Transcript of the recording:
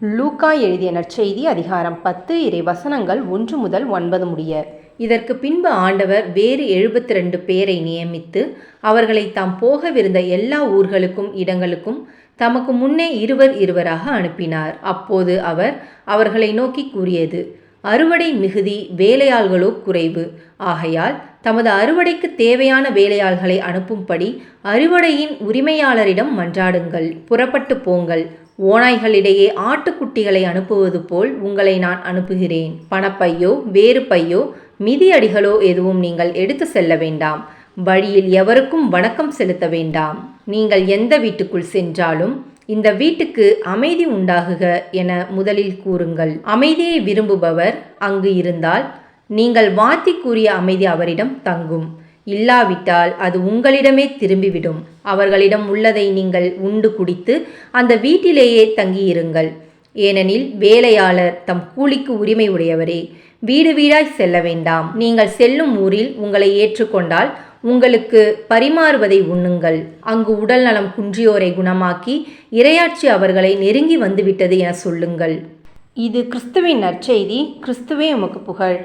லூக்கா எழுதிய நற்செய்தி அதிகாரம் 10 இறை வசனங்கள் 1 முதல் 9 முடிய. இதற்கு பின்பு ஆண்டவர் வேறு 72 பேரை நியமித்து அவர்களை தாம் போகவிருந்த எல்லா ஊர்களுக்கும் இடங்களுக்கும் தமக்கு முன்னே இருவர் இருவராக அனுப்பினார். அப்போது அவர் அவர்களை நோக்கி கூறியது: அறுவடை மிகுதி, வேலையாள்களோ குறைவு. ஆகையால் தமது அறுவடைக்கு தேவையான வேலையாள்களை அனுப்பும்படி அறுவடையின் உரிமையாளரிடம் மன்றாடுங்கள். புறப்பட்டு போங்கள். ஓநாய்களிடையே ஆட்டுக்குட்டிகளை அனுப்புவது போல் உங்களை நான் அனுப்புகிறேன். பணப்பையோ வேறு பையோ மிதியடிகளோ எதுவும் நீங்கள் எடுத்து செல்ல வேண்டாம். வழியில் எவருக்கும் வணக்கம் செலுத்த வேண்டாம். நீங்கள் எந்த வீட்டுக்குள் சென்றாலும் இந்த வீட்டுக்கு அமைதி உண்டாகுக என முதலில் கூறுங்கள். அமைதியை விரும்புபவர் அங்கு இருந்தால் நீங்கள் வாத்தி கூறிய அமைதி அவரிடம் தங்கும். இல்லாவிட்டால் அது உங்களிடமே திரும்பிவிடும். அவர்களிடம் உள்ளதை நீங்கள் உண்டு குடித்து அந்த வீட்டிலேயே தங்கியிருங்கள். ஏனெனில் வேலையாளர் தம் கூலிக்கு உரிமை உடையவரே. வீடு வீடாய் செல்ல வேண்டாம். நீங்கள் செல்லும் ஊரில் உங்களை ஏற்றுக்கொண்டால் உங்களுக்கு பரிமாறுவதை உண்ணுங்கள். அங்கு உடல் நலம் குன்றியோரை குணமாக்கி இறையாட்சி அவர்களை நெருங்கி வந்துவிட்டது என சொல்லுங்கள். இது கிறிஸ்துவின் நற்செய்தி. கிறிஸ்துவே உமக்கு புகழ்.